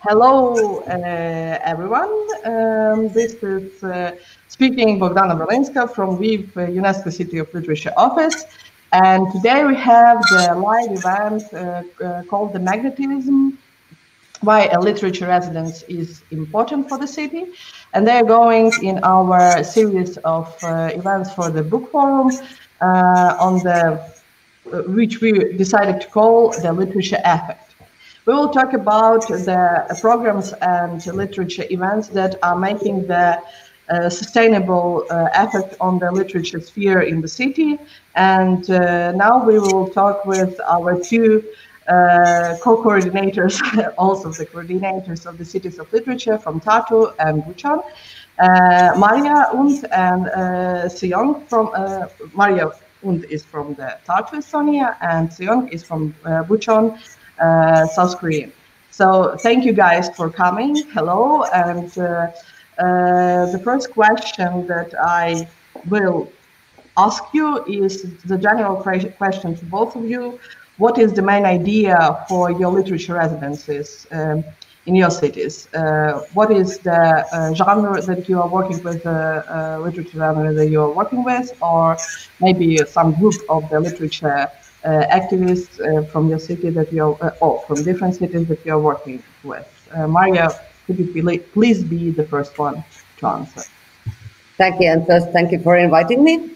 Hello, everyone. This is speaking Bogdana Brolinska from Lviv UNESCO City of Literature Office. And today we have the live event called The Magnetism, why a literature residence is important for the city. And they're going in our series of events for the BookForum which we decided to call the Literature Effect. We will talk about the programs and literature events that are making the sustainable effect on the literature sphere in the city. And now we will talk with our two co-coordinators, also the coordinators of the Cities of Literature from Tartu and Buchan, Maria Und and Seong from Maria Und is from the Tartu, Estonia, and Seong is from Buchan, South Korea. So thank you guys for coming. Hello. And the first question that I will ask you is the general question to both of you. What is the main idea for your literature residencies in your cities? What is the genre that you are working with, literature genre that you are working with, or maybe some group of the literature activists from your city that you're, or from different cities that you're working with? Maria, could you please be the first one to answer? Thank you, and first, thank you for inviting me.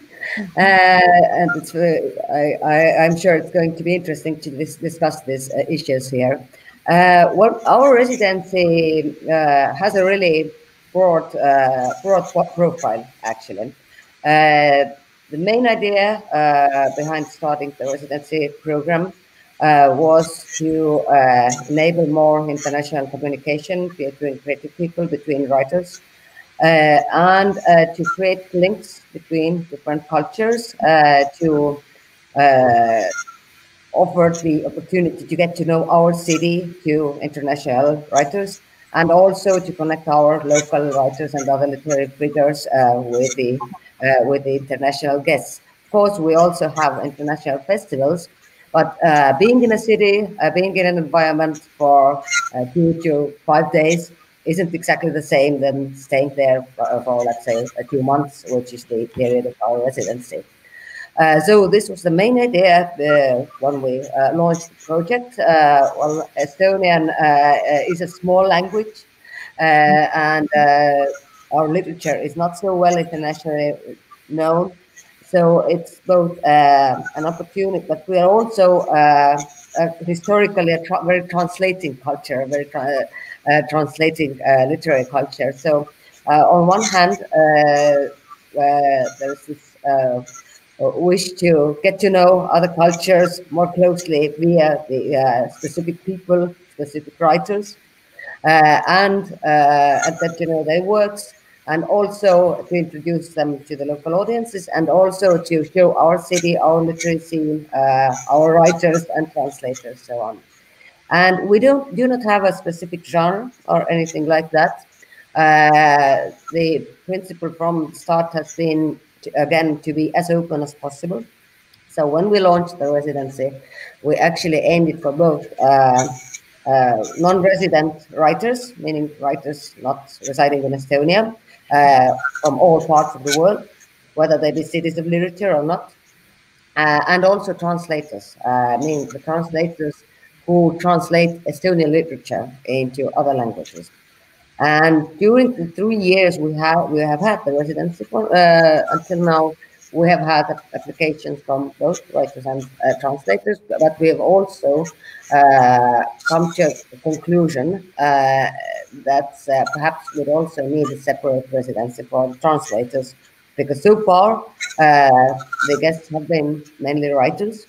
And it's, I'm sure it's going to be interesting to discuss these issues here. Well, our residency has a really broad profile, actually. The main idea behind starting the residency program was to enable more international communication between creative people, between writers, and to create links between different cultures, to offer the opportunity to get to know our city to international writers, and also to connect our local writers and other literary figures with the international guests. Of course, we also have international festivals, but being in a city, being in an environment for 2 to 5 days isn't exactly the same than staying there for let's say, 2 months, which is the period of our residency. So this was the main idea when we launched the project. Well, Estonian is a small language, and our literature is not so well internationally known. So it's both an opportunity, but we are also historically a very translating culture, very translating literary culture. So on one hand, there's this wish to get to know other cultures more closely via the specific people, specific writers, and get to know their works, and also to introduce them to the local audiences, and also to show our city, our literary scene, our writers and translators, so on. And we do not have a specific genre or anything like that. The principle from the start has been, to be as open as possible. So when we launched the residency, we actually aimed it for both non-resident writers, meaning writers not residing in Estonia, from all parts of the world, whether they be cities of literature or not, and also translators, meaning the translators who translate Estonian literature into other languages. And during the 3 years we have had the residency for, until now, we have had applications from both writers and translators, but we have also come to a conclusion that perhaps we'd also need a separate residency for the translators, because so far the guests have been mainly writers.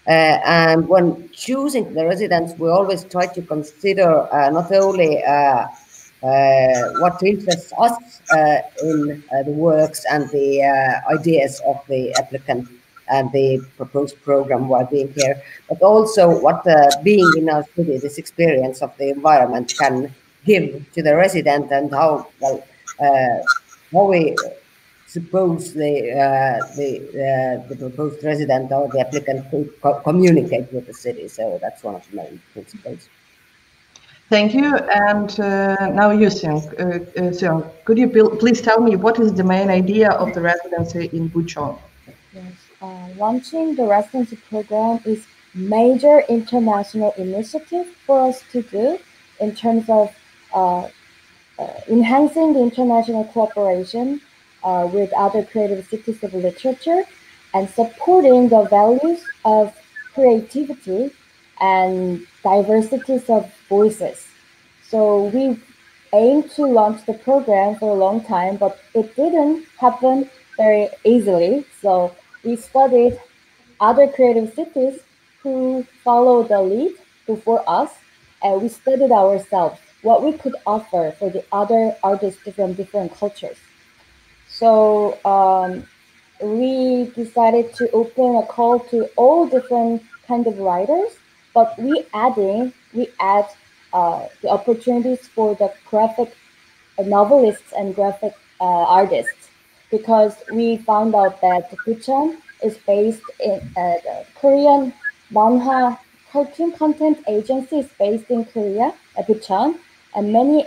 And when choosing the residence, we always try to consider not only what interests us in the works and the ideas of the applicant and the proposed program while being here, but also what being in our city, this experience of the environment, can give to the resident, and how we suppose the proposed resident or the applicant could communicate with the city. So that's one of the main principles. Thank you. And now you, Seong, could you please tell me what is the main idea of the residency in Bucheon? Yes, launching the residency program is major international initiative for us to do in terms of enhancing the international cooperation with other creative cities of literature and supporting the values of creativity and diversities of voices. So we aimed to launch the program for a long time, but it didn't happen very easily. So we studied other creative cities who followed the lead before us, and we studied ourselves what we could offer for the other artists from different cultures. So we decided to open a call to all different kind of writers, but we add the opportunities for the graphic novelists and graphic artists, because we found out that Bucheon is based in Korean manhwa cartoon content agency is based in Korea, Bucheon, and many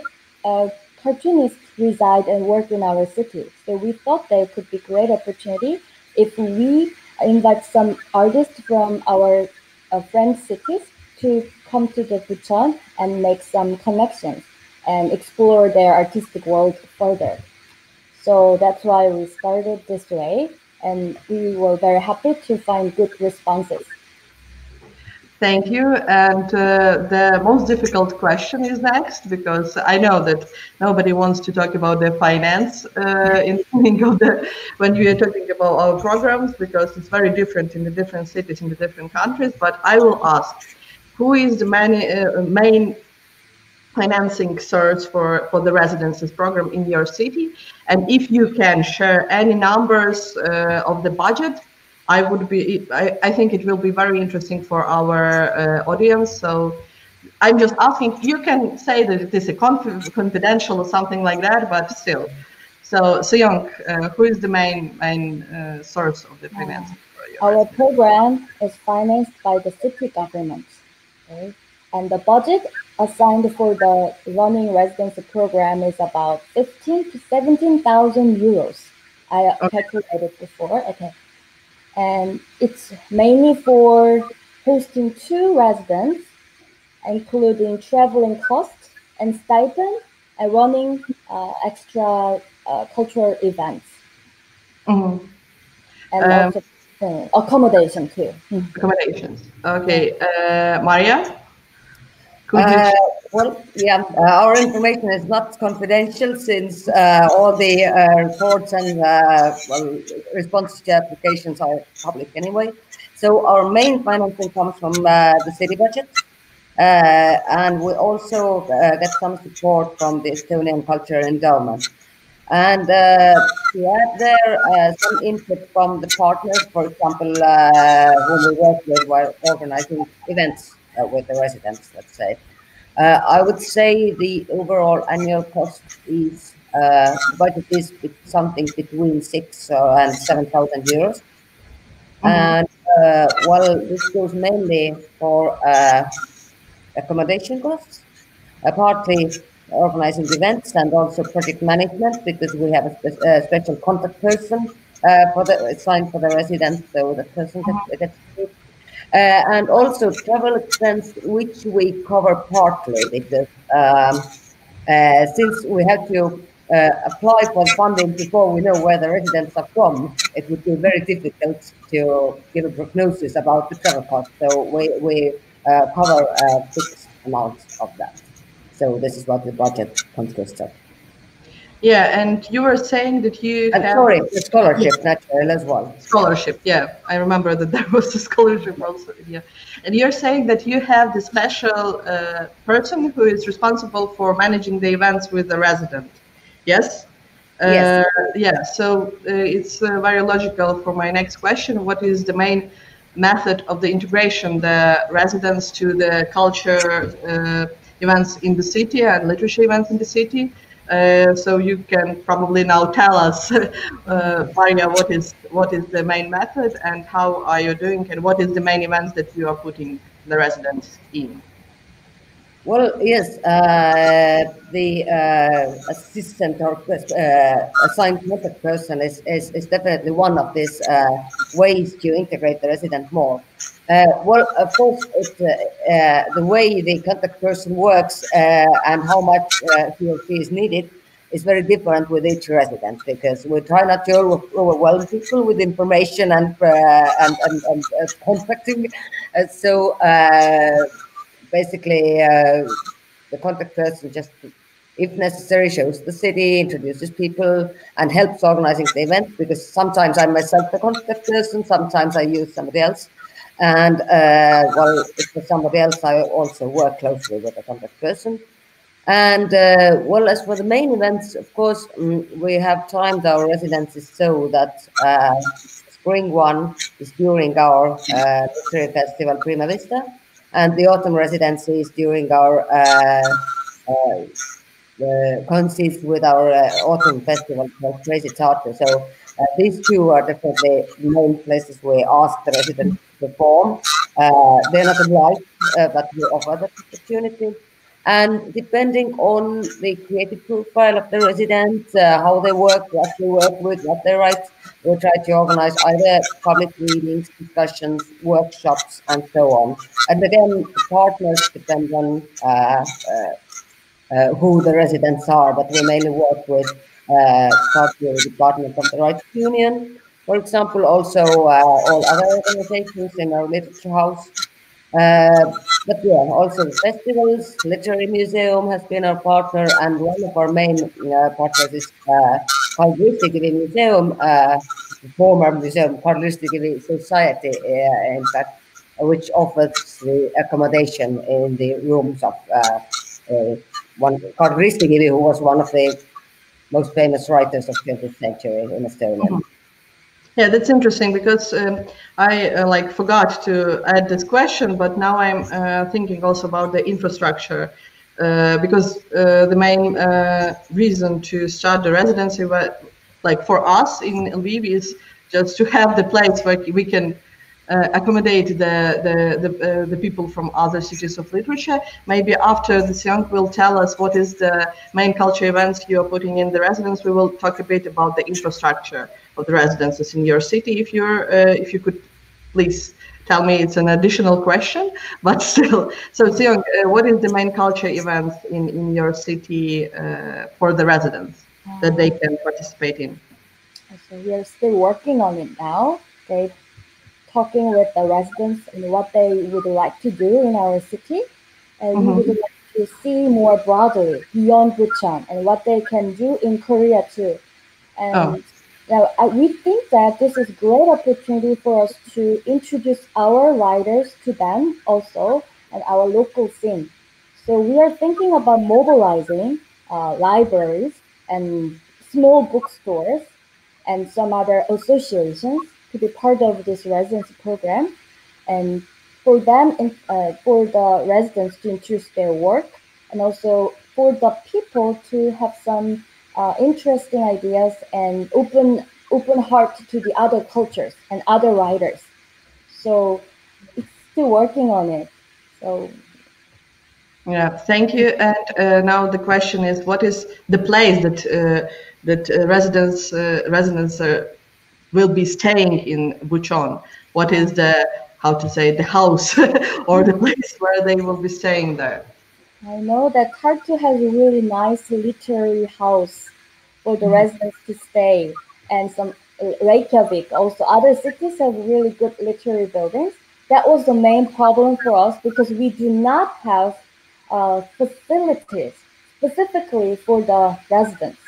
cartoonists reside and work in our city. So we thought there could be great opportunity if we invite some artists from our friend cities to come to the Bucheon and make some connections and explore their artistic world further. So that's why we started this way, and we were very happy to find good responses. Thank you. And the most difficult question is next, because I know that nobody wants to talk about the finance in the beginning of when we are talking about our programs, because it's very different in the different cities, in the different countries. But I will ask, who is the main financing source for the residencies program in your city? And if you can share any numbers of the budget, I think it will be very interesting for our audience. So I'm just asking, you can say that it is a confidential or something like that, but still. So Seong, who is the main source of the financing? Our program is financed by the city government, okay? And the budget assigned for the running residency program is about 15 to 17,000 euros. I calculated before, okay. And it's mainly for hosting 2 residents, including traveling costs and stipend, and running extra cultural events. Mm-hmm. And also accommodation too. Accommodations. Okay, Maria? Well, yeah, our information is not confidential, since all the reports and responses to applications are public anyway. So our main financing comes from the city budget, and we also get some support from the Estonian Culture Endowment. And to add there, some input from the partners, for example, whom we work with while organizing events with the residents, let's say. I would say the overall annual cost is budget is something between 6,000 and 7,000 euros. And well, this goes mainly for accommodation costs, partly organizing events, and also project management, because we have a special contact person assigned for the residents, so the person gets and also travel expense, which we cover partly, because since we have to apply for funding before we know where the residents are from, it would be very difficult to give a prognosis about the travel cost. So we cover fixed amounts of that. So this is what the budget consists of. Yeah, and you were saying that you have... Sorry, the scholarship, naturally, as well. Scholarship, yeah. I remember that there was a scholarship also. Yeah. And you're saying that you have the special person who is responsible for managing the events with the resident. Yes? Yes. Yeah, so it's very logical for my next question. What is the main method of the integration, the residents to the culture events in the city and literature events in the city? So you can probably now tell us, Maria, what is the main method, and how are you doing, and what is the main events that you are putting the residents in? Well, yes, the assistant or assigned contact person is definitely one of these ways to integrate the resident more. Well, of course, the way the contact person works and how much he or she is needed is very different with each resident, because we try not to overwhelm people with information and contacting. So basically, the contact person just, if necessary, shows the city, introduces people, and helps organizing the event, because sometimes I'm myself the contact person, sometimes I use somebody else. And well, if for somebody else, I also work closely with the contact person. And well, as for the main events, of course, we have timed our residencies so that spring one is during our literary festival Prima Vista, and the autumn residency is during our coincides with our autumn festival called Crazy Tartu. So these two are definitely main places we ask the residents to perform. They're not obliged, but we offer that opportunity. And depending on the creative profile of the residents, how they work, what they work with, what they write, we try to organize either public readings, discussions, workshops, and so on. And again, the partners depend on who the residents are, but we mainly work with the Department of the Rights Union, for example, also all other organizations in our literature house. But yeah, also the festivals, Literary Museum has been our partner, and one of our main partners is Carl Gustafsson Museum, the former museum, Carl Gustafsson Society, in fact, which offers the accommodation in the rooms of one Carl Gustafsson, who was one of the most famous writers of 20th century in Estonia. Mm-hmm. Yeah, that's interesting, because I like forgot to add this question, but now I'm thinking also about the infrastructure, because the main reason to start the residency, like for us in Lviv, is just to have the place where we can accommodate the people from other cities of literature. Maybe after the Young will tell us what is the main culture events you are putting in the residence, we will talk a bit about the infrastructure of the residences in your city. If you could please tell me, it's an additional question, but still. So Young, what is the main culture events in your city for the residents that they can participate in? So we are still working on it now. Okay, talking with the residents and what they would like to do in our city, and we would like to see more broadly beyond Busan and what they can do in Korea too. And we think that this is a great opportunity for us to introduce our writers to them also, and our local scene. So we are thinking about mobilizing libraries and small bookstores and some other associations to be part of this residency program, and for them, for the residents to introduce their work, and also for the people to have some interesting ideas and open heart to the other cultures and other writers. So it's still working on it. So yeah, thank you. And now the question is, what is the place that residents will be staying in Buchon? What is the, how to say, the house or the place where they will be staying there? I know that Tartu has a really nice literary house for the residents to stay, and some Reykjavik, also other cities have really good literary buildings. That was the main problem for us, because we do not have facilities specifically for the residents.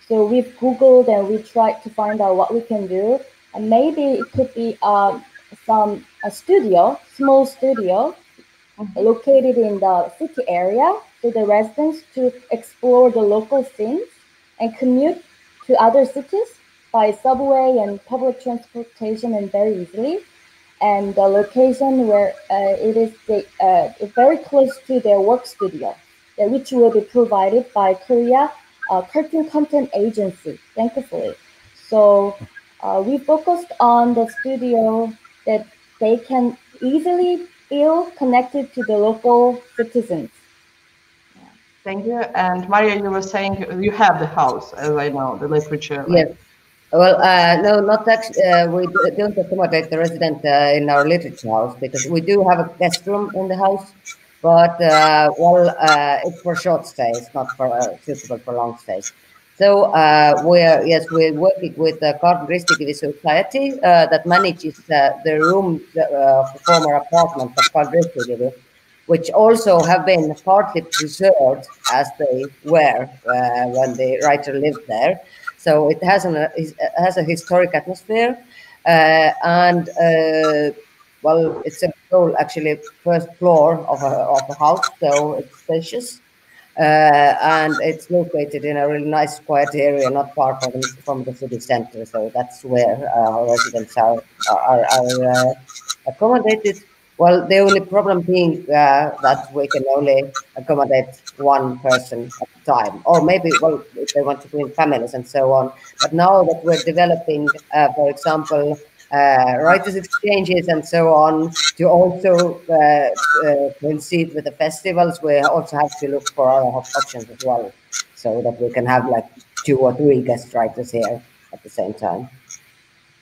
So we've Googled and we tried to find out what we can do, and maybe it could be a small studio located in the city area, for the residents to explore the local scenes and commute to other cities by subway and public transportation, and very easily. And the location where it is very close to their work studio, which will be provided by Korea Cartoon Content Agency, thankfully. So we focused on the studio that they can easily feel connected to the local citizens. Thank you. And Maria, you were saying you have the house, as I know, the literature. Yes. Well, no, not actually. We don't accommodate the resident in our literature house because we do have a guest room in the house, but it's for short stays, not for suitable for long stays. So we're working with the Garden Restrictive Society that manages the rooms for former apartments of Garden Restrictive, which also have been partly preserved as they were when the writer lived there. So it has a historic atmosphere, and it's a whole actually first floor of a house, so it's spacious, and it's located in a really nice, quiet area, not far from the city center. So that's where our residents are accommodated. Well, the only problem being that we can only accommodate one person at a time, or maybe, if they want to bring families and so on. But now that we're developing, for example, writers' exchanges and so on, to also coincide with the festivals, we also have to look for other options as well, so that we can have like 2 or 3 guest writers here at the same time.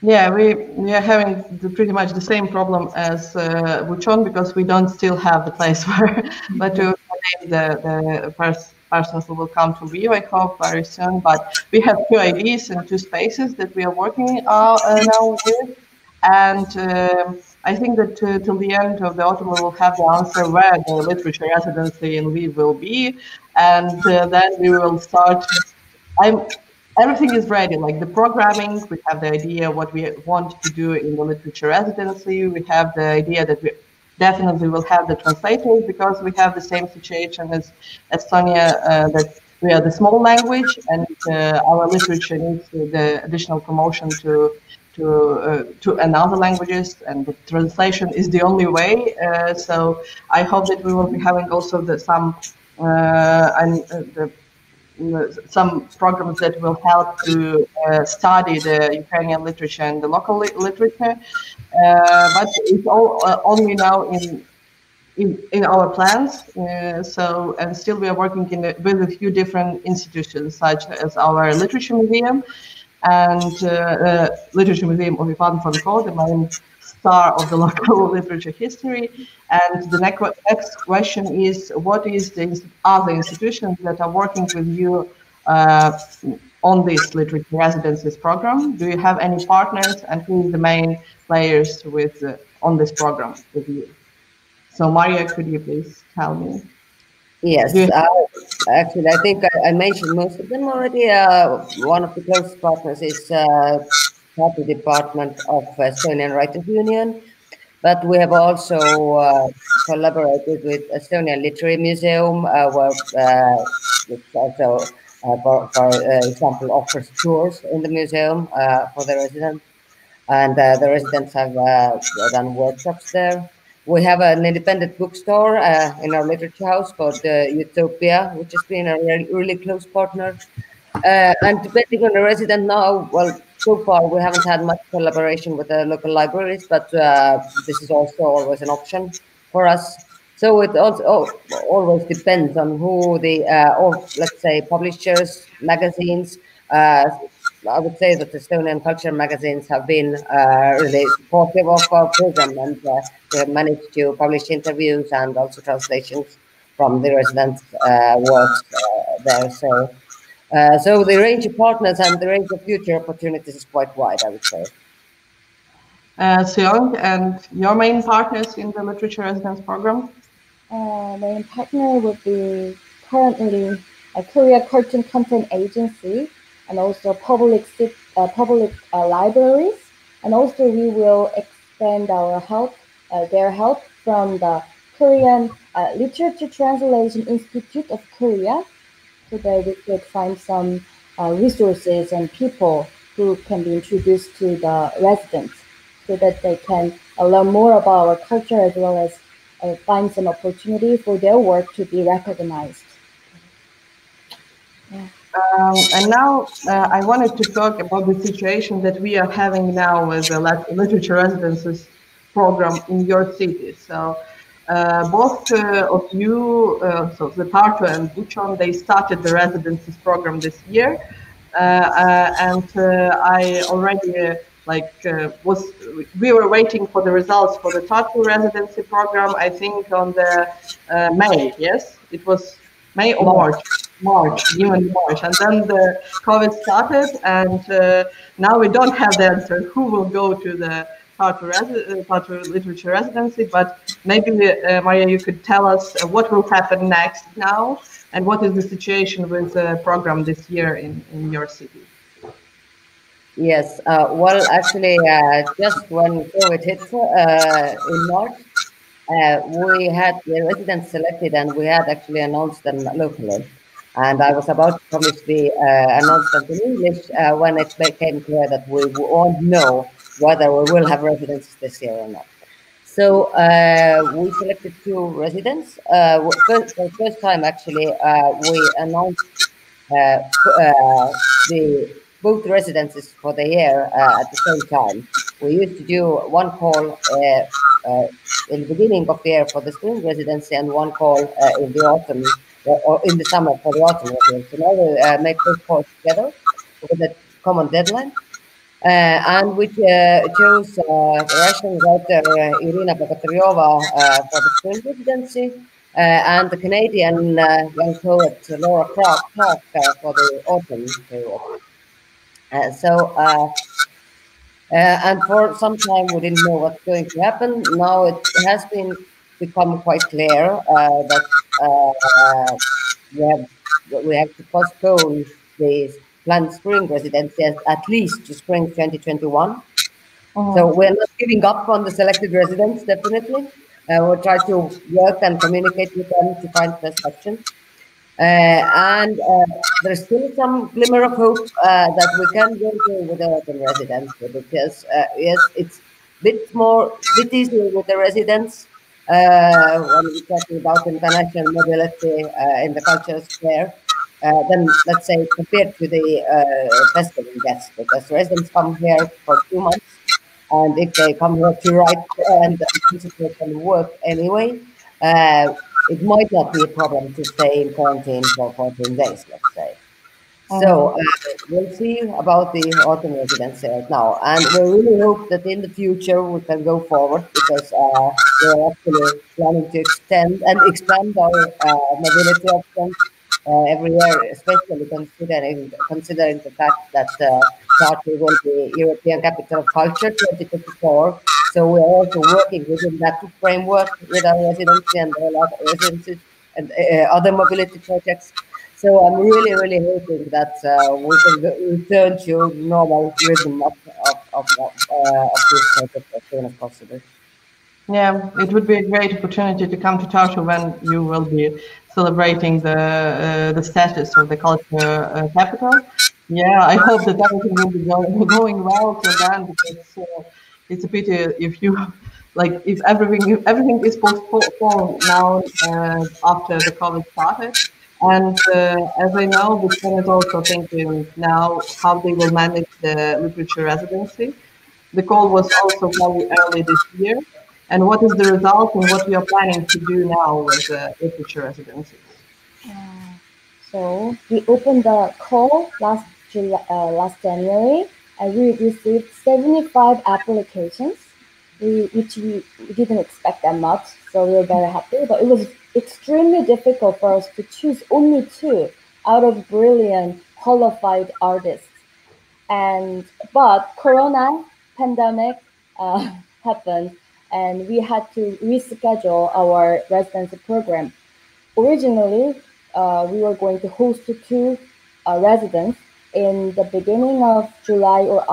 Yeah, we are having pretty much the same problem as Buchon, because we don't still have the place but to accommodate the persons who will come to Lviv, I hope, very soon. But we have 2 ideas and 2 spaces that we are working now with. And I think that till the end of the autumn, we will have the answer where the literature residency in Lviv will be. And then we will start. Everything is ready, like the programming, we have the idea what we want to do in the literature residency. We have the idea that we definitely will have the translators, because we have the same situation as Estonia, that we are the small language, and our literature needs the additional promotion to another languages, and the translation is the only way. So I hope that we will be having also some programs that will help to study the Ukrainian literature and the local literature, but it's all only now in our plans. And still we are working with a few different institutions, such as our Literature Museum and Literature Museum of Ivan Franko, the main star of the local literature history. And the next question is, what is the other institutions that are working with you on this literature residencies program? Do you have any partners, and who is the main players on this program with you? So Maria, could you please tell me? Yes, actually, I think I mentioned most of them already. One of the closest partners is the Department of Estonian Writers Union, but we have also collaborated with Estonian Literary Museum, which also, for example, offers tours in the museum for the residents, and the residents have done workshops there. We have an independent bookstore in our literature house called Utopia, which has been a really close partner. And depending on the resident now, well, so far we haven't had much collaboration with the local libraries, but this is also always an option for us. So it also always depends on who or let's say publishers, magazines. I would say that Estonian culture magazines have been really supportive of our program, and we have managed to publish interviews and also translations from the residents' works there. So the range of partners and the range of future opportunities is quite wide, I would say. Seong, and your main partners in the literature residence program? Main partner would be currently a Korea Cartoon Content Agency, and also public libraries, and also we will extend our their help from the Korean Literature Translation Institute of Korea, so that we could find some resources and people who can be introduced to the residents, so that they can learn more about our culture, as well as find some opportunity for their work to be recognized. Yeah. And now I wanted to talk about the situation that we are having now with the literature residences program in your city. So both of you, so the Tartu and Buchan, they started the residencies program this year, and I already we were waiting for the results for the Tartu residency program. I think on the May, yes, it was May or March, even March, and then the COVID started, and now we don't have the answer who will go to the Tartu literature residency, but maybe Maria, you could tell us what will happen next now, and what is the situation with the program this year in your city. Yes, well, actually, just when COVID hit in March, we had the residents selected, and we had actually announced them locally. And I was about to publish the announcement in English when it became clear that we won't know whether we will have residents this year or not. So we selected 2 residents. For the first time, actually, we announced both residencies for the year at the same time. We used to do one call in the beginning of the year for the spring residency and one call in the autumn or in the summer for the autumn residency. So now we make both calls together with a common deadline. And we chose Russian writer Irina Bogotaryova for the spring residency and the Canadian young poet Laura Clark for the autumn period. And for some time we didn't know what's going to happen. Now it has become quite clear that we have to postpone the planned spring residency at least to spring 2021. So we're not giving up on the selected residents, definitely. We'll try to work and communicate with them to find best options. And there's still some glimmer of hope that we can go with the autumn residency, because yes, it's a bit easier with the residents when we're talking about international mobility in the cultural sphere than, let's say, compared to the festival guests, because residents come here for 2 months, and if they come here to write and concentrate on work anyway, it might not be a problem to stay in quarantine for 14 days, let's say. So we'll see about the autumn residency right now. And we really hope that in the future we can go forward, because we're actually planning to extend and expand our mobility options every year, especially considering the fact that Tartu will be European Capital of Culture 2024. So we're also working within that framework with our residency and residencies and other mobility projects. So I'm really, really hoping that we can return to normal rhythm of this project as soon as possible. Yeah, it would be a great opportunity to come to Tartu when you will be celebrating the status of the culture capital. Yeah, I hope that everything will be going well till then, because it's a pity if you if everything is postponed now after the COVID started. And as I know, Buchan is also thinking now how they will manage the literature residency. The call was also very early this year. And what is the result and what we are planning to do now with the literature residencies? So we opened the call last January, and we received 75 applications, which we didn't expect that much. So we were very happy, but it was extremely difficult for us to choose only 2 out of brilliant qualified artists. But Corona pandemic happened, and we had to reschedule our residency program. Originally, we were going to host 2 residents in the beginning of July or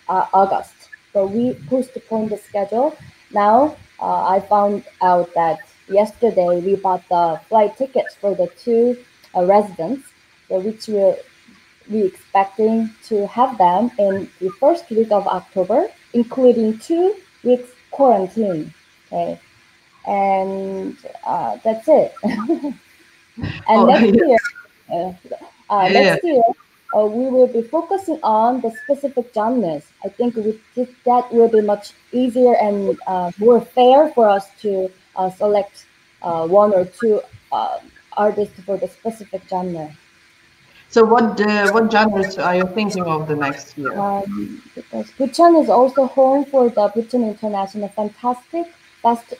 August, but we postponed the schedule. Now, I found out that yesterday we bought the flight tickets for the 2 residents, which we're expecting to have them in the first week of October, including 2 weeks quarantine. Okay, and that's it. And next year, we will be focusing on the specific genres. I think that will be much easier and more fair for us to select one or two artists for the specific genre. So what genres are you thinking of the next year? Because Busan is also home for the Busan International Fantastic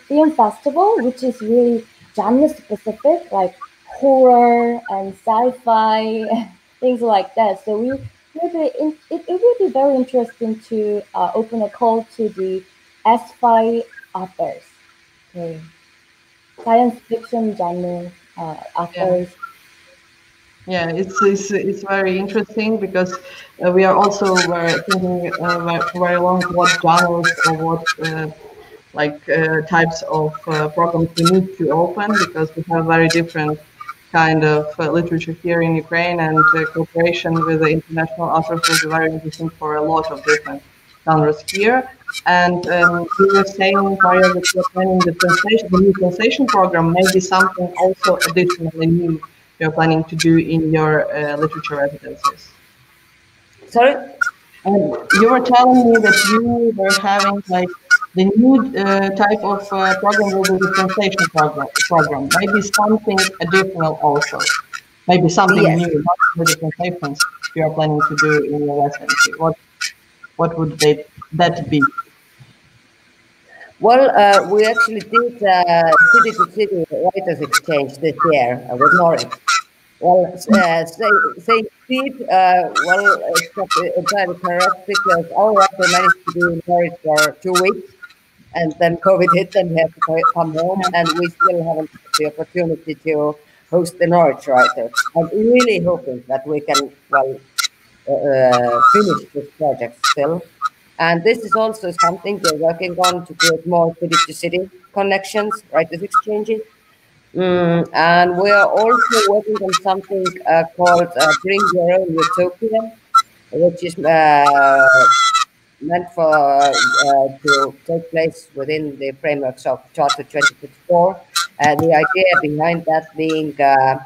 Film Festival, which is really genre specific, like horror and sci-fi, things like that. So it would be very interesting to open a call to the sci-fi authors, okay. Science fiction genre authors. Yeah, it's very interesting because we are also thinking very long what genres or what types of programs we need to open, because we have very different kind of literature here in Ukraine, and cooperation with the international authors was very interesting for a lot of different genres here. And we were saying, Maria, that you're planning the new translation program, maybe something also additionally new you're planning to do in your literature residencies. Sorry? You were telling me that you were having like the new type of program will be the translation program. Maybe something additional also. Maybe something new, not with the translations you are planning to do in your residency. What would that be? Well, we actually did city-to-city writers exchange this year with Norwich. Well, saying speed, it's not entirely correct, because our writer managed to be in Norwich for 2 weeks, and then COVID hit and we had to come home, and we still haven't had the opportunity to host the Norwich writer. I'm really hoping that we can, finish this project still. And this is also something we're working on, to create more city-to-city connections, writers exchanges. And we are also working on something called Bring Your Own Utopia, which is meant for to take place within the frameworks of Charter 2054. The idea behind that being a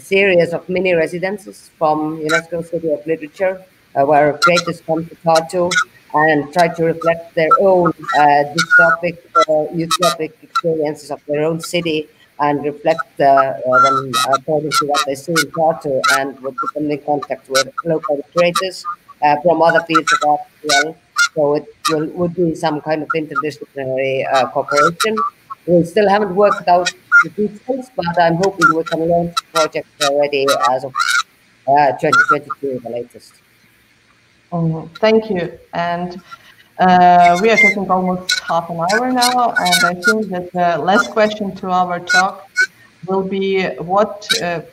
series of mini residences from UNESCO City of Literature, where creators come to Tartu and try to reflect their own dystopic, utopic experiences of their own city, and reflect them according to what they see in Tartu, and would put them in contact with local creators from other fields of art as well. So it would be some kind of interdisciplinary cooperation. We still haven't worked out the details, but I'm hoping we can launch the project already as of 2022, the latest. Thank you. And we are talking almost half an hour now, and I think that the last question to our talk will be what, to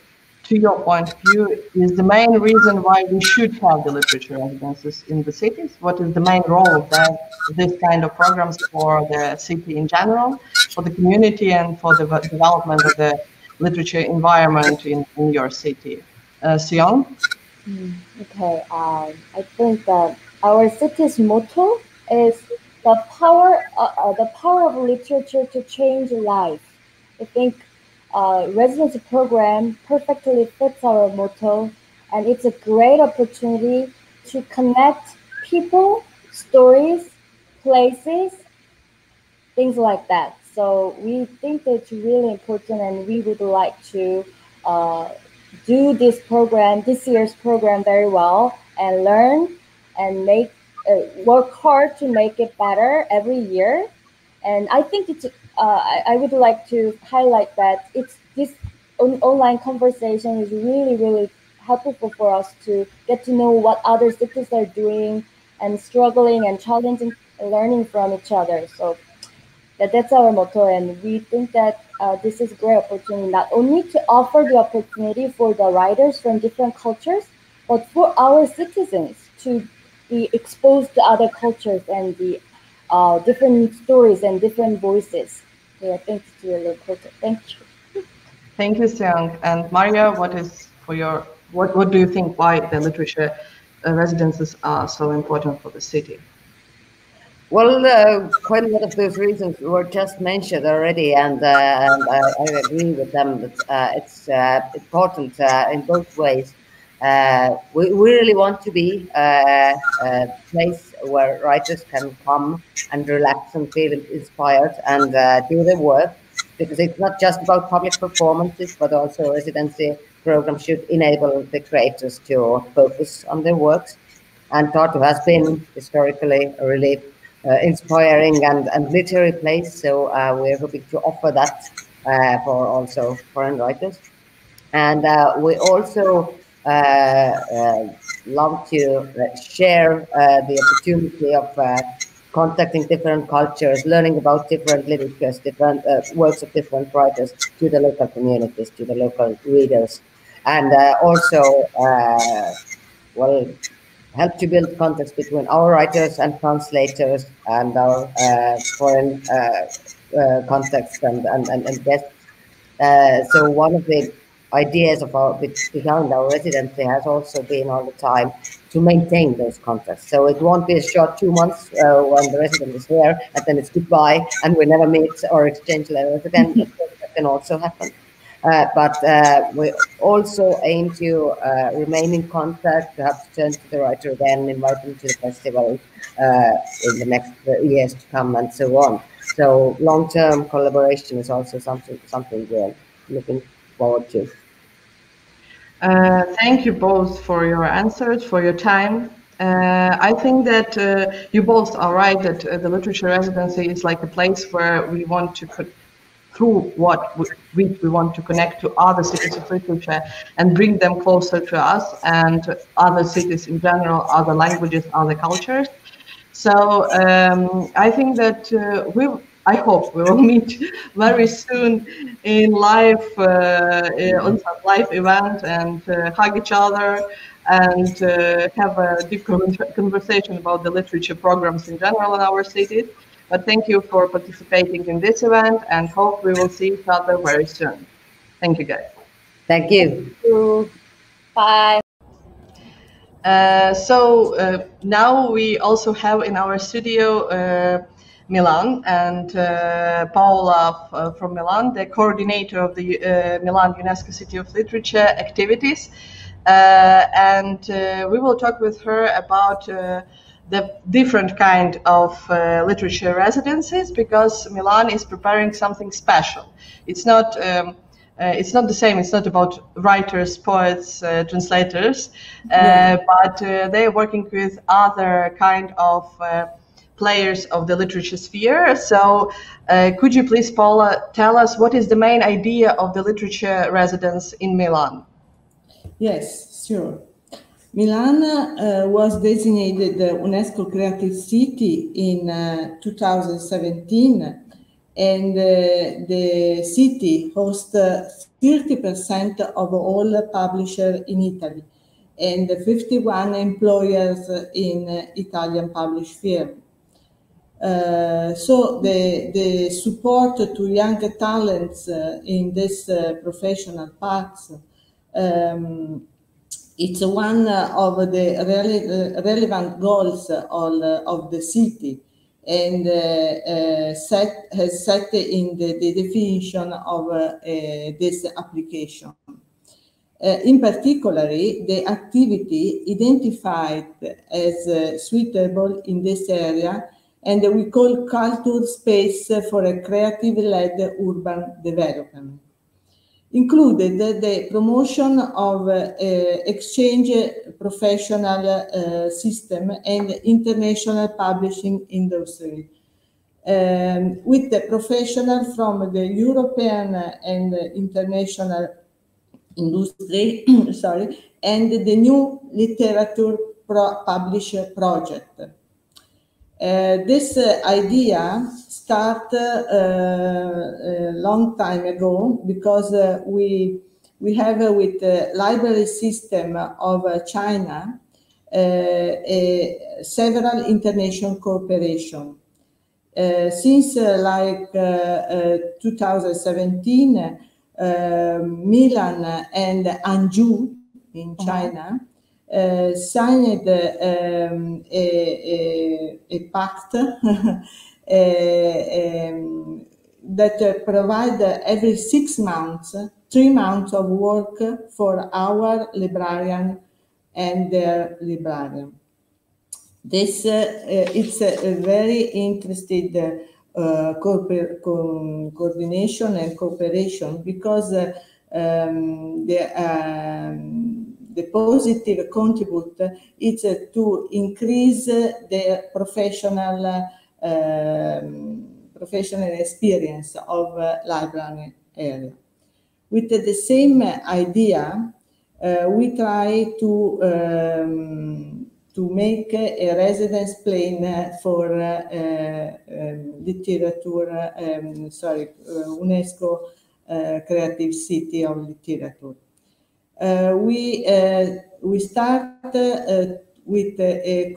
your point of view, is the main reason why we should have the literature residences in the cities? What is the main role of this kind of programs for the city in general, for the community, and for the development of the literature environment in your city? Seong? Okay, I think that our city's motto is the power of literature to change life. I think residency program perfectly fits our motto, and it's a great opportunity to connect people, stories, places, things like that. So we think that it's really important, and we would like to do this year's program very well, and learn and make work hard to make it better every year. And I think it's I would like to highlight that this online conversation is really helpful for us to get to know what other cities are doing, and struggling and challenging and learning from each other. So that's our motto, and we think that this is a great opportunity, not only to offer the opportunity for the writers from different cultures, but for our citizens to be exposed to other cultures and the different stories and different voices. So I think it's really important. Thank you. Thank you, Seong. And Maria, what do you think why the literature residences are so important for the city? Well, quite a lot of those reasons were just mentioned already, and I agree with them that it's important in both ways. We really want to be a place where writers can come and relax and feel inspired and do their work, because it's not just about public performances, but also residency program should enable the creators to focus on their works. And Tartu has been historically a really inspiring and literary place, so we're hoping to offer that for also foreign writers. And we also love to share the opportunity of contacting different cultures, learning about different literatures, different works of different writers to the local communities, to the local readers, and also, well, help to build contacts between our writers and translators and our foreign contacts and guests. So one of the ideas of behind our residency has also been all the time to maintain those contacts. So it won't be a short 2 months when the resident is here and then it's goodbye and we never meet or exchange letters again. That can also happen. But we also aim to remain in contact, perhaps turn to the writer again, invite them to the festival in the next years to come, and so on. So long-term collaboration is also something we're looking forward to. Thank you both for your answers, for your time. I think that you both are right that the literature residency is like a place where we want to through what we want to connect to other cities of literature and bring them closer to us and other cities in general, other languages, other cultures. So I think that I hope we will meet very soon in live, on some live event and hug each other and have a deep conversation about the literature programs in general in our cities. But thank you for participating in this event and hope we will see each other very soon. Thank you, guys. Thank you. Bye. Now we also have in our studio Milan and Paola from Milan, the coordinator of the Milan UNESCO City of Literature activities. And we will talk with her about the different kind of literature residencies, because Milan is preparing something special. It's not the same. It's not about writers, poets, translators, but they're working with other kind of players of the literature sphere. So could you please, Paula, tell us what is the main idea of the literature residence in Milan? Yes, sure. Milan was designated the UNESCO Creative City in 2017, and the city hosts 30% of all publishers in Italy and 51 employers in Italian published firms. So the support to young talents in this professional paths, it's one of the relevant goals of the city, and has set in the definition of this application. In particular, the activity identified as suitable in this area, and we call culture space for a creative-led urban development. Included the promotion of exchange professional system and international publishing industry, with the professional from the European and international industry, and the new literature publisher project. This idea started a long time ago, because we have with the library system of China several international cooperation. Since 2017, Milan and Anju in China signed a pact that provide every 6 months, 3 months of work for our librarian and their librarian. This it's a very interesting coordination and cooperation, because the positive contribute is to increase the professional experience of library area. With the same idea, we try to make a residence plan for literature, UNESCO Creative City of Literature. We start with a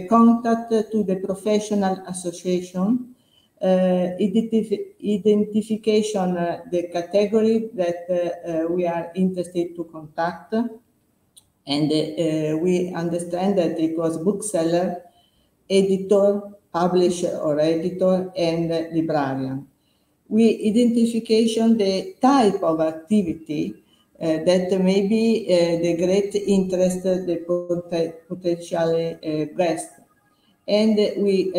contact to the professional association, identification the category that we are interested to contact, and we understand that it was bookseller, editor, publisher or editor, and librarian. We identification the type of activity that may be the great interest the potential guest, and we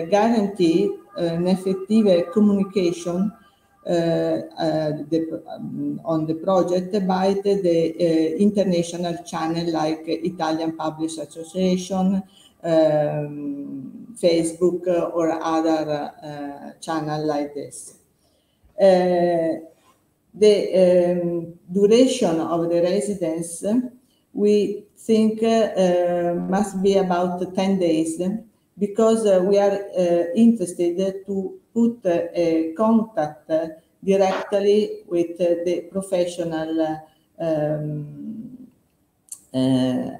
guarantee an effective communication on the project by the international channel like Italian Publishers Association, Facebook, or other channel like this. The duration of the residence, we think must be about 10 days, because we are interested to put a contact directly with the professional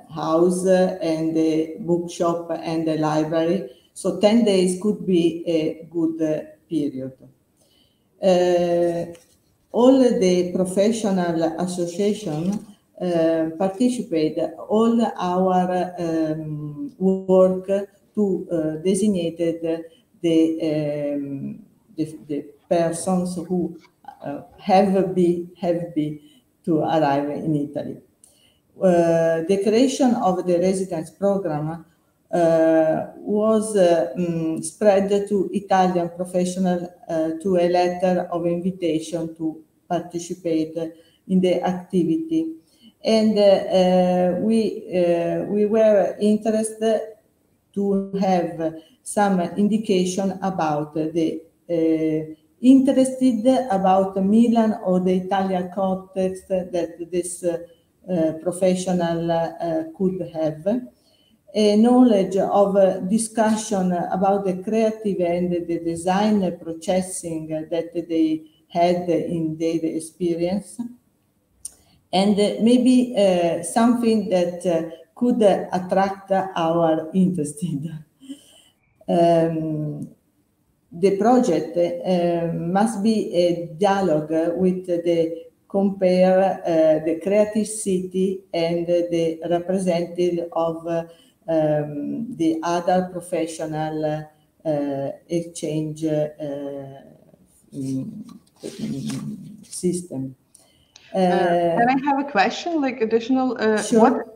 house and the bookshop and the library. So 10 days could be a good period. All the professional association participate all our work to designate the persons who have been to arrive in Italy. The creation of the residence program was spread to Italian professionals to a letter of invitation to participate in the activity, and we were interested to have some indication about the interested about Milan or the Italian context that this professional could have. A knowledge of discussion about the creative and the design processing that they had in their experience, and maybe something that could attract our interest. The project must be a dialogue with the compare the creative city and the representative of the other professional exchange system. Can I have a question, like additional? Sure.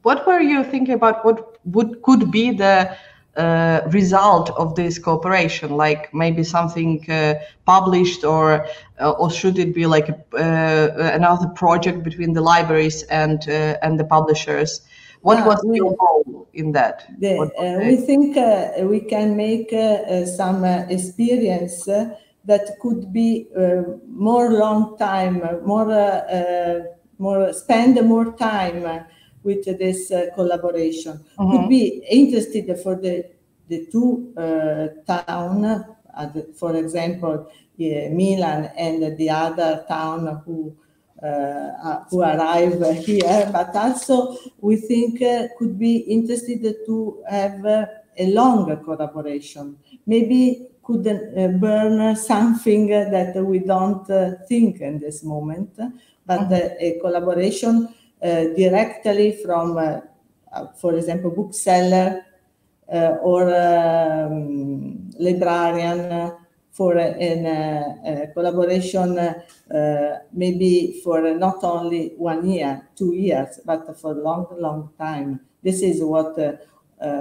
What were you thinking about? What could be the result of this cooperation? Like maybe something published, or should it be like another project between the libraries and the publishers? What was your goal in that? We think we can make some experience that could be more long time, spend more time with this collaboration. Could be interested for the two town, for example, Milan and the other town who arrive here, but also we think could be interested to have a longer collaboration. Maybe could burn something that we don't think in this moment, but a collaboration directly from, for example, bookseller or librarian for a collaboration, maybe for not only 1 year, 2 years, but for a long, long time. This is what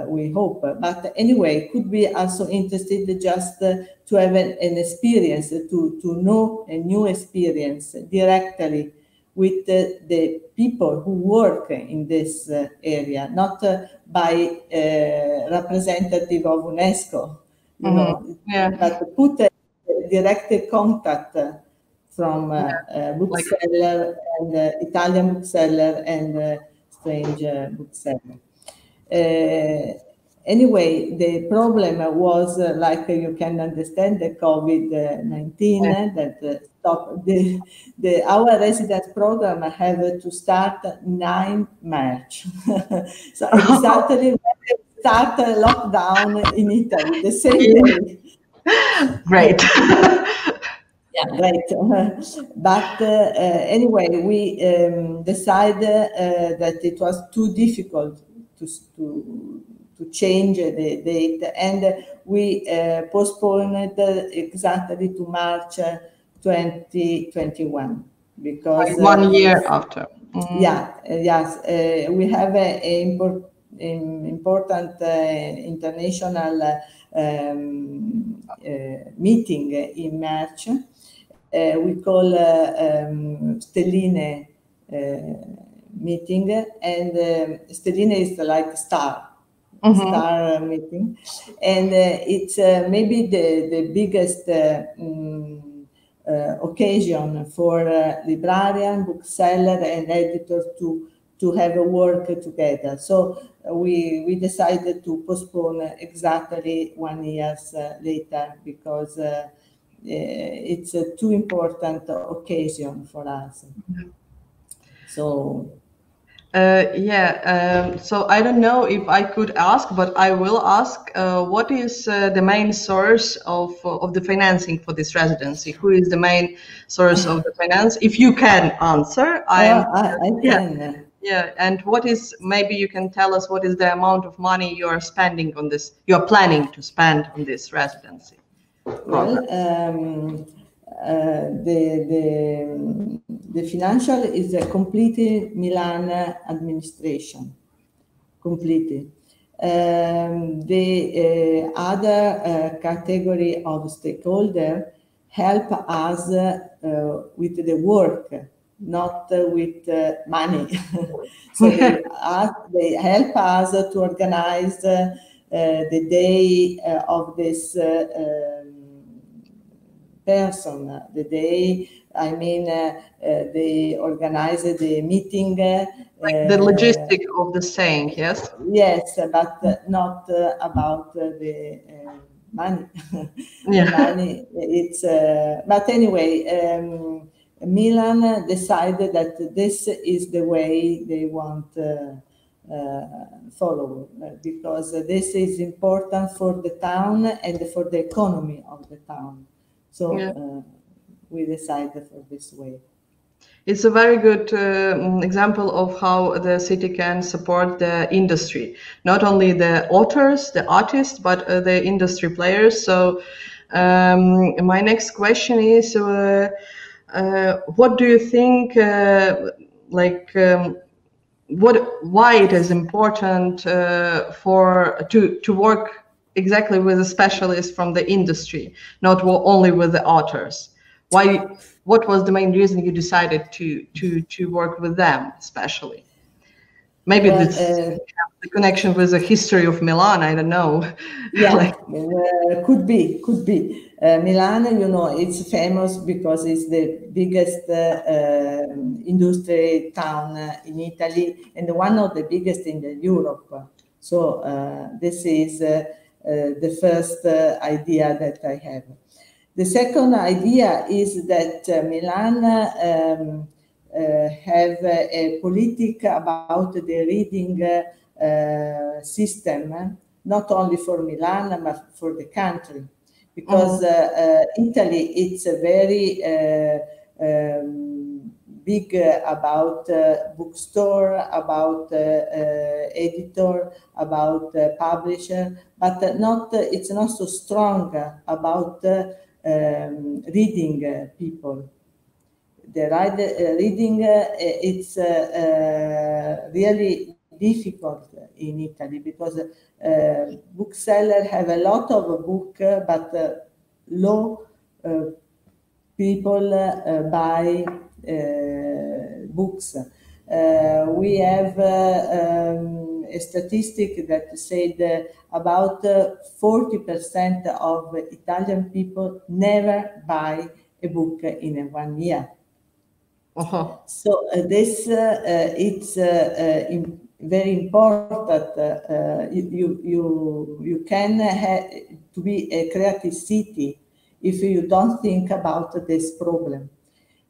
we hope. But anyway, could be also interested just to have an experience, to know a new experience directly with the people who work in this area, not by representative of UNESCO, you know, but put a direct contact from bookseller and Italian bookseller and strange bookseller. Anyway, the problem was, like you can understand, the COVID-19 that stopped our residence program had to start 9 March. So exactly when they start lockdown in Italy, the same day. Great. Yeah, right. But anyway, we decided that it was too difficult to change the date, and we postponed it exactly to March 2021 because 1 year after. Yeah, yes, we have an important international meeting in March. We call Stelline meeting, and Stelline is like star meeting, and it's maybe the biggest occasion for librarian, bookseller, and editor to have a work together. So we decided to postpone exactly 1 year later because it's a too important occasion for us. So so I don't know if I could ask, but I will ask, what is the main source of the financing for this residency? Who is the main source of the finance? If you can answer, I can. Yeah, and what is, maybe you can tell us what is the amount of money you are spending on this, you are planning to spend on this residency? Well, the financial is a completely Milan administration, completely. The other category of stakeholder help us with the work, not with money. So they help us to organize the day of this person, the day, I mean, they organize the meeting. Like the logistic of the staying, yes? Yes, but not about the money. Yeah. The money, it's, but anyway, Milan decided that this is the way they want follow, because this is important for the town and for the economy of the town. So we decided for this way. It's a very good example of how the city can support the industry, not only the authors, the artists, but the industry players. So my next question is, what do you think, why it is important to work exactly with a specialist from the industry, not only with the authors? Why? What was the main reason you decided to work with them, especially? Maybe the connection with the history of Milan. I don't know. Yeah, could be. Milan, you know, it's famous because it's the biggest industry town in Italy and one of the biggest in Europe. So this is the first idea that I have. The second idea is that Milan have a politic about the reading system, not only for Milan, but for the country. Because Italy, it's a very big about bookstore, about editor, about publisher, but it's not so strong about reading people. The reading, it's really difficult in Italy because booksellers have a lot of book, but low people buy books. We have a statistic that said about 40% of Italian people never buy a book in 1 year. So this it's very important. You can have to be a creative city if you don't think about this problem.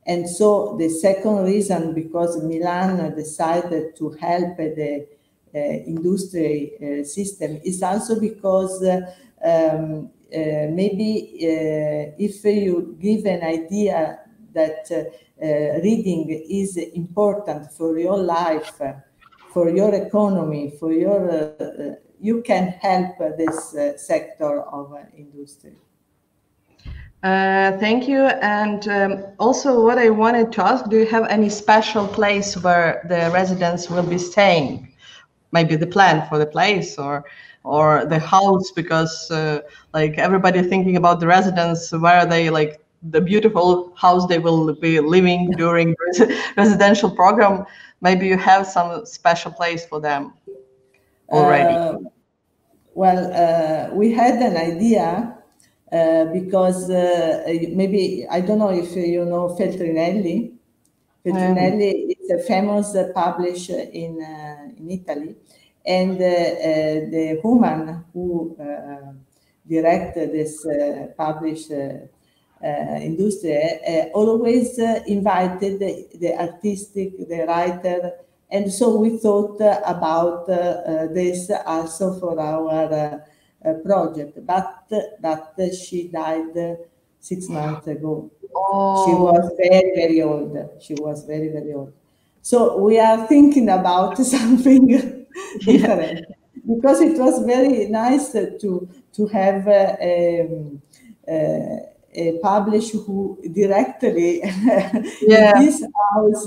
And so the second reason, because Milan decided to help the industry system, is also because maybe if you give an idea that reading is important for your life, for your economy, for your, you can help this sector of industry. Thank you. And also what I wanted to ask, do you have any special place where the residents will be staying? Maybe the plan for the place or the house, because like everybody thinking about the residents, where are they, like the beautiful house they will be living during residential program. Maybe you have some special place for them already. We had an idea because maybe, I don't know if you know Feltrinelli. Feltrinelli is a famous publisher in Italy, and the woman who directed this published industry always invited the artistic, the writer, and so we thought about this also for our project, but she died 6 months ago. She was very, very old. She was very, very old. So we are thinking about something different, because it was very nice to have a publisher who directly in his house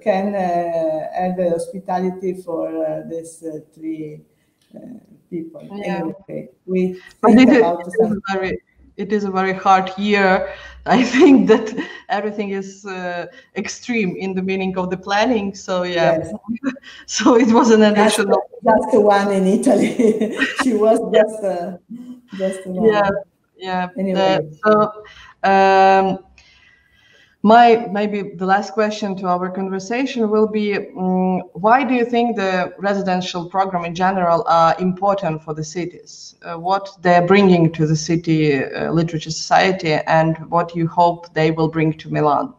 can have hospitality for these 3 people. Anyway, we think about something. It is a very hard year. I think that everything is extreme in the meaning of the planning. So Yes. So it was an additional. That's the one in Italy. She was just one. Anyway. Maybe the last question to our conversation will be, why do you think the residential program in general are important for the cities? What they're bringing to the city literature society, and what you hope they will bring to Milan?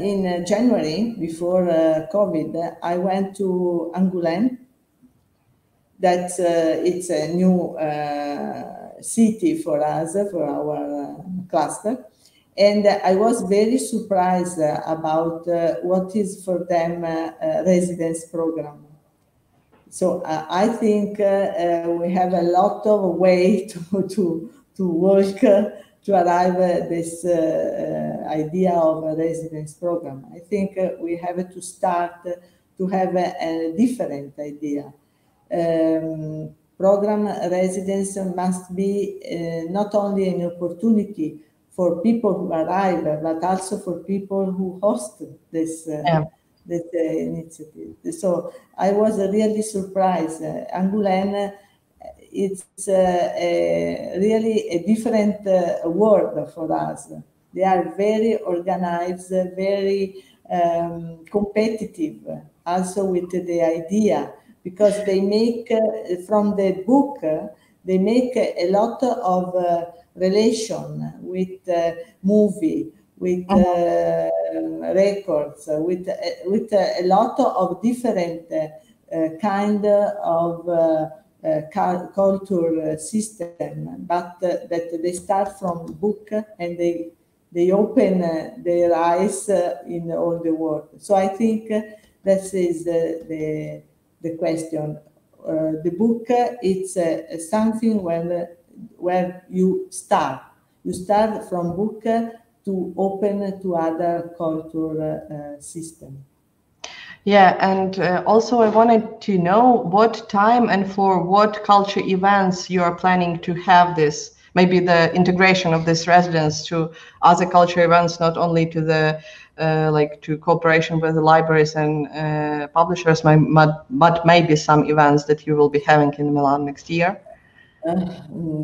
In January, before COVID, I went to Angoulême. That's it's a new city for us, for our cluster. And I was very surprised about what is for them a residence program. So I think we have a lot of way to work to arrive at this idea of a residence program. I think we have to start to have a different idea. Program residence must be not only an opportunity for people who arrive, but also for people who host this initiative. So I was really surprised. Angoulême, it's really a different world for us. They are very organized, very competitive, also with the idea, because they make from the book, they make a lot of relation with movie, with records, with a lot of different kind of culture system, but that they start from book and they open their eyes in all the world. So I think this is the question. the book, it's something where you start. You start from book to open to other culture system. Yeah, and also I wanted to know what time and for what culture events you are planning to have this, maybe the integration of this residence to other culture events, not only to the like to cooperation with the libraries and publishers, but maybe some events that you will be having in Milan next year.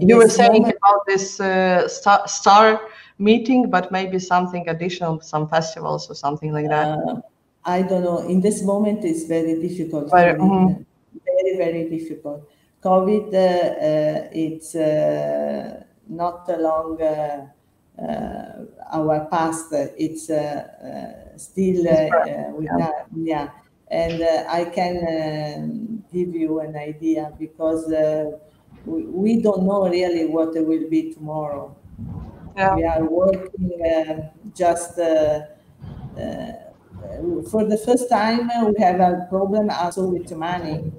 You were saying about this star meeting, but maybe something additional, some festivals or something like that. I don't know. In this moment, it's very difficult. Very, very difficult. COVID, it's not long our past. It's still yeah. And I can give you an idea because we don't know really what it will be tomorrow. Yeah. We are working just. For the first time, we have a problem also with money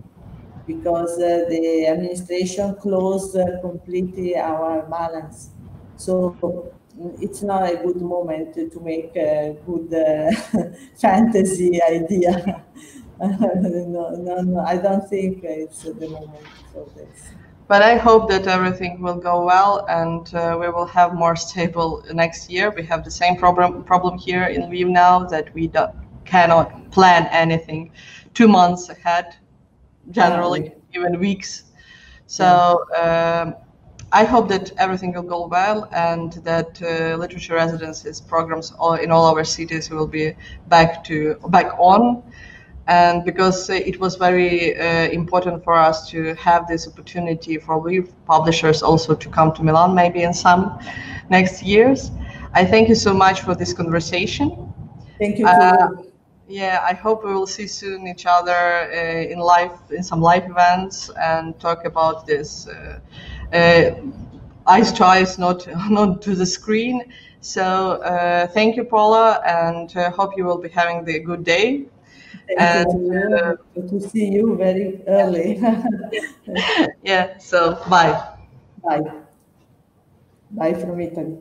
because the administration closed completely our balance. So it's not a good moment to make a good fantasy idea. No, I don't think it's the moment for this. But I hope that everything will go well and we will have more stable next year. We have the same problem here in Lviv now that we cannot plan anything 2 months ahead, generally, even weeks. So I hope that everything will go well and that literature residences programs in all our cities will be back on. And because it was very important for us to have this opportunity for Lviv publishers also to come to Milan maybe in some next years. I thank you so much for this conversation. Thank you. Yeah, I hope we will see soon each other in some live events and talk about this eyes to eyes, not to the screen. So thank you, Paula, and hope you will be having a good day. And to see you very early. Yeah, so bye. Bye from Italy.